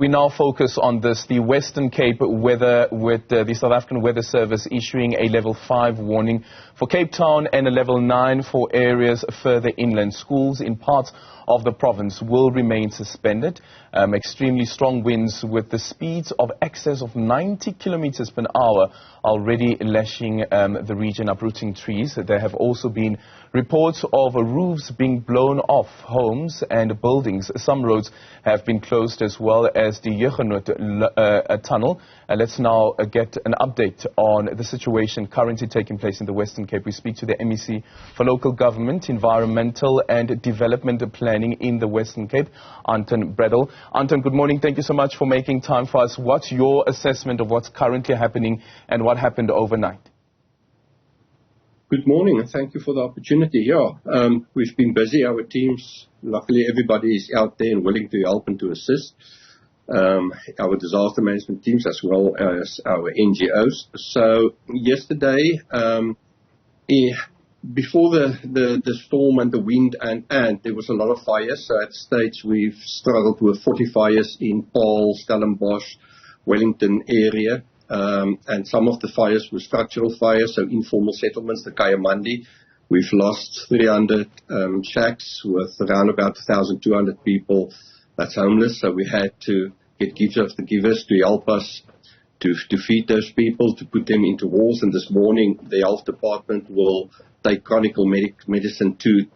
We now focus on this, the Western Cape weather, with the South African Weather Service issuing a level 5 warning for Cape Town and a level 9 for areas further inland. Schools in parts of the province will remain suspended. Extremely strong winds with the speeds of excess of 90 kilometers per hour already lashing the region, uprooting trees. There have also been reports of roofs being blown off homes and buildings. Some roads have been closed, as well as the Huguenot tunnel. Let's now get an update on the situation currently taking place in the Western Cape. We speak to the MEC for Local Government, Environmental and Development Planning in the Western Cape, Anton Bredell. Anton, good morning. Thank you so much for making time for us. What's your assessment of what's currently happening and what happened overnight? Good morning, and thank you for the opportunity. We've been busy. Our teams, luckily everybody is out there and willing to help and to assist. Our disaster management teams as well as our NGOs. So yesterday, before the storm and the wind and there was a lot of fires. So at stage we've struggled with 40 fires in Paarl, Stellenbosch, Wellington area. And some of the fires were structural fires, so informal settlements, the Kayamandi. We've lost 300 shacks with around about 1,200 people that's homeless. So we had to get givers to help us to feed those people, to put them into walls. And this morning, the health department will take chronic medicine to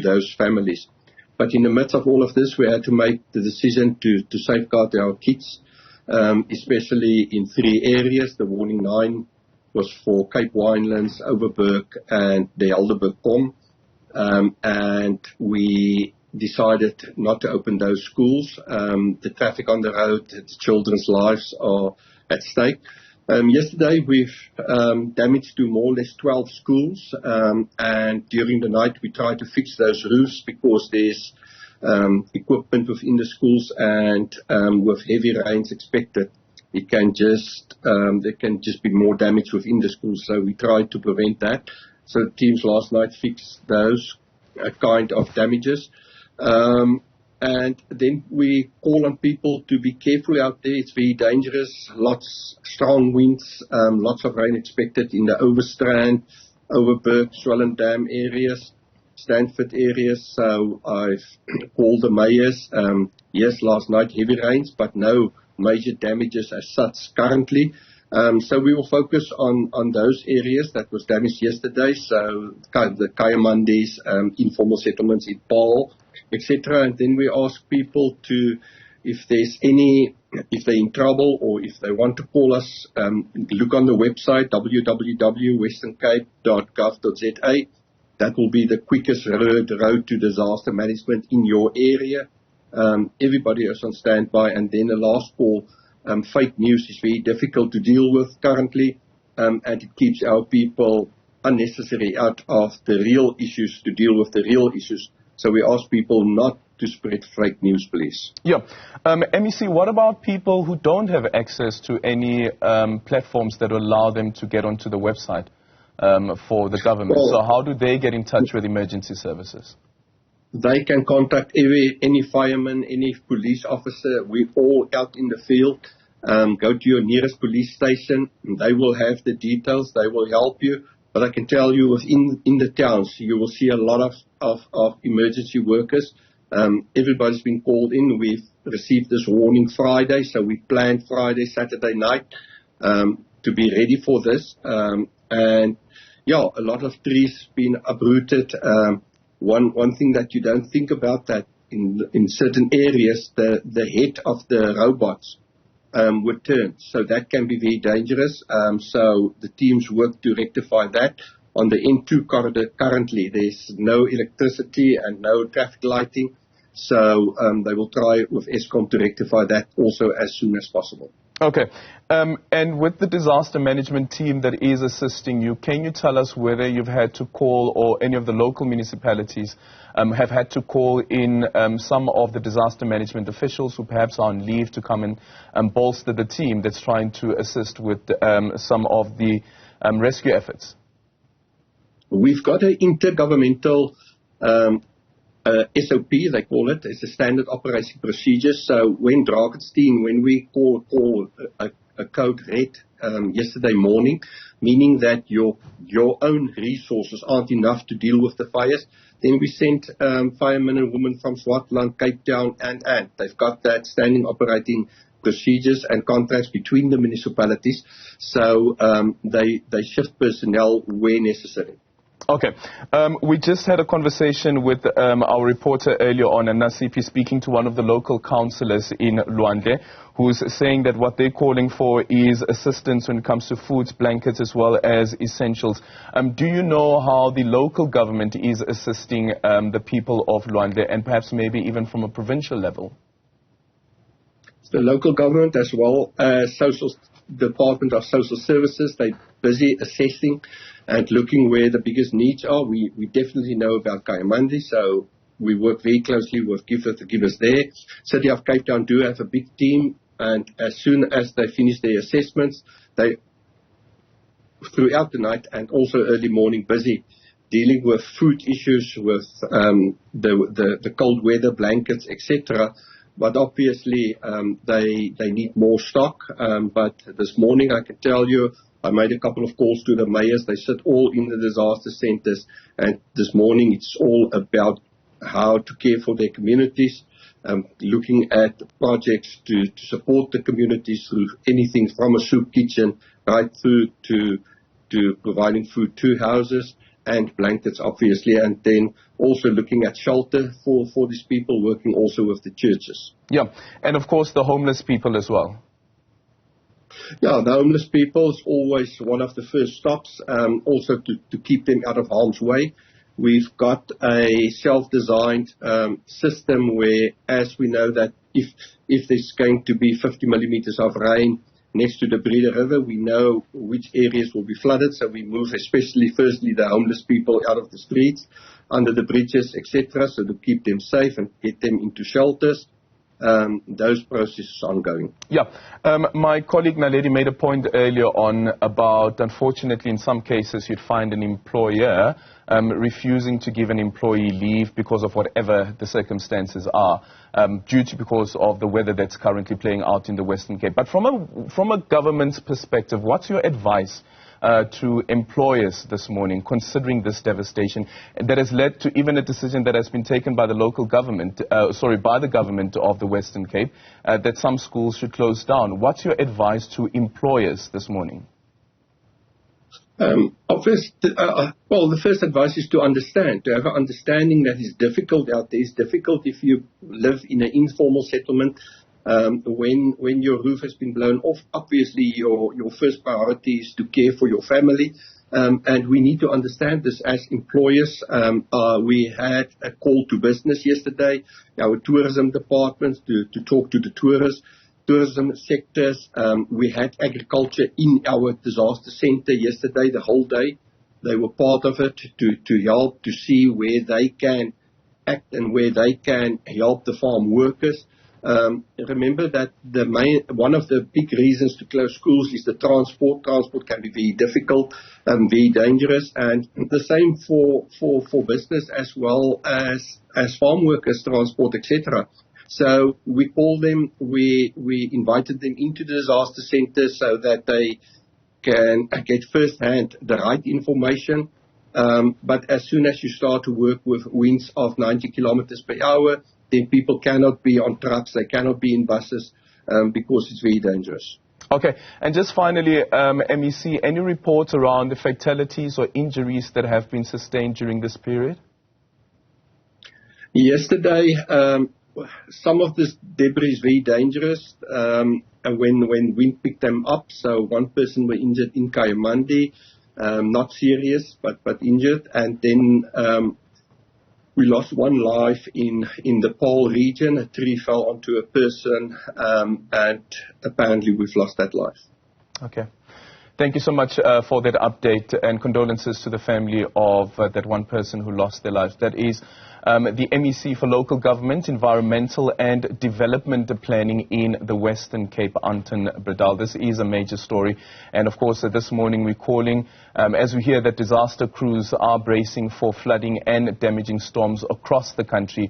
those families. But in the midst of all of this, we had to make the decision to safeguard our kids, especially in 3 areas. The warning 9 was for Cape Winelands, Overberg, and the Helderberg Kom. And we decided not to open those schools. The traffic on the road, the children's lives are at stake. Yesterday we've damaged to more or less 12 schools, and during the night we tried to fix those roofs because there's equipment within the schools, and with heavy rains expected, there can just be more damage within the schools. So we tried to prevent that. So teams last night fixed those kind of damages. And then we call on people to be careful out there. It's very dangerous. Lots strong winds, lots of rain expected in the Overstrand, Overberg, Swellendam areas, Stanford areas. So I've called the mayors. Yes, last night heavy rains, but no major damages as such currently. So we will focus on those areas that was damaged yesterday. So the Kayamandis, informal settlements in Paarl, etc. And then we ask people to, if they're in trouble or if they want to call us, look on the website www.westerncape.gov.za. That will be the quickest road to disaster management in your area. Everybody is on standby. And then the last call, fake news is very difficult to deal with currently, and it keeps our people unnecessarily out of the real issues to deal with the real issues. So we ask people not to spread fake news, please. Yeah. MEC, what about people who don't have access to any platforms that allow them to get onto the website for the government? Well, so how do they get in touch with emergency services? They can contact any fireman, any police officer. We're all out in the field. Go to your nearest police station. They will have the details. They will help you. But I can tell you, in the towns, you will see a lot of emergency workers. Everybody's been called in. We've received this warning Friday, so we planned Friday, Saturday night to be ready for this. And yeah, a lot of trees been uprooted. One thing that you don't think about, that in certain areas the head of the robots would turn, so that can be very dangerous. So the teams work to rectify that. On the N2 corridor currently there's no electricity and no traffic lighting, so they will try with Eskom to rectify that also as soon as possible. Okay. And with the disaster management team that is assisting you, can you tell us whether you've had to call, or any of the local municipalities have had to call in some of the disaster management officials who perhaps are on leave to come and bolster the team that's trying to assist with some of the rescue efforts? We've got an intergovernmental SOP, they call it. It's a standard operating procedure. So when Drakenstein, when we call a code red yesterday morning, meaning that your own resources aren't enough to deal with the fires, then we sent firemen and women from Swartland, Cape Town, and they've got that standing operating procedures and contracts between the municipalities. So they shift personnel where necessary. Okay. We just had a conversation with our reporter earlier on, and Nasipi speaking to one of the local councillors in Luandle, who's saying that what they're calling for is assistance when it comes to foods, blankets, as well as essentials. Do you know how the local government is assisting the people of Luandle, and perhaps maybe even from a provincial level? The local government, as well as Department of Social Services, they're busy assessing and looking where the biggest needs are. We definitely know about Kayamandi, so we work very closely with givers there. City of Cape Town do have a big team, and as soon as they finish their assessments, they, throughout the night and also early morning, busy dealing with food issues, with the cold weather, blankets, etc. But obviously, they need more stock. But this morning, I can tell you, I made a couple of calls to the mayors. They sit all in the disaster centers. And this morning, it's all about how to care for their communities, looking at projects to support the communities through anything from a soup kitchen right through to providing food to houses and blankets, obviously, and then also looking at shelter for these people, working also with the churches. Yeah, and of course the homeless people as well. Yeah, the homeless people is always one of the first stops, also to keep them out of harm's way. We've got a self-designed system where, as we know that if there's going to be 50 millimeters of rain next to the Breede River, we know which areas will be flooded, so we move firstly the homeless people out of the streets, under the bridges, etc., so to keep them safe and get them into shelters. Those processes are ongoing. Yeah. My colleague Naledi made a point earlier on about, unfortunately, in some cases, you'd find an employer refusing to give an employee leave because of whatever the circumstances are, because of the weather that's currently playing out in the Western Cape. But from a government's perspective, what's your advice to employers this morning, considering this devastation that has led to even a decision that has been taken by the local government, by the government of the Western Cape, that some schools should close down? What's your advice to employers this morning? The first advice is to understand, to have an understanding that is difficult out there. It's difficult if you live in an informal settlement. When your roof has been blown off, obviously your first priority is to care for your family. And we need to understand this as employers. We had a call to business yesterday, our tourism department, to talk to the tourism sectors. We had agriculture in our disaster center yesterday, the whole day. They were part of it to help to see where they can act and where they can help the farm workers. Remember that one of the big reasons to close schools is the transport. Transport can be very difficult and very dangerous, and the same for business as well as farm workers, transport, etc. So we called them, we invited them into the disaster center so that they can get firsthand the right information. But as soon as you start to work with winds of 90 kilometers per hour, then people cannot be on trucks, they cannot be in buses, because it's very dangerous. Okay, and just finally, MEC, any reports around the fatalities or injuries that have been sustained during this period? Yesterday, some of this debris is very dangerous when wind picked them up. So one person was injured in Kayamandi, not serious, but injured. And then we lost one life in the Paarl region. A tree fell onto a person, and apparently we've lost that life. Okay. Thank you so much for that update, and condolences to the family of that one person who lost their lives. That is the MEC for Local Government, Environmental and Development Planning in the Western Cape, Anton Bredell. This is a major story, and of course this morning we're calling, as we hear that disaster crews are bracing for flooding and damaging storms across the country.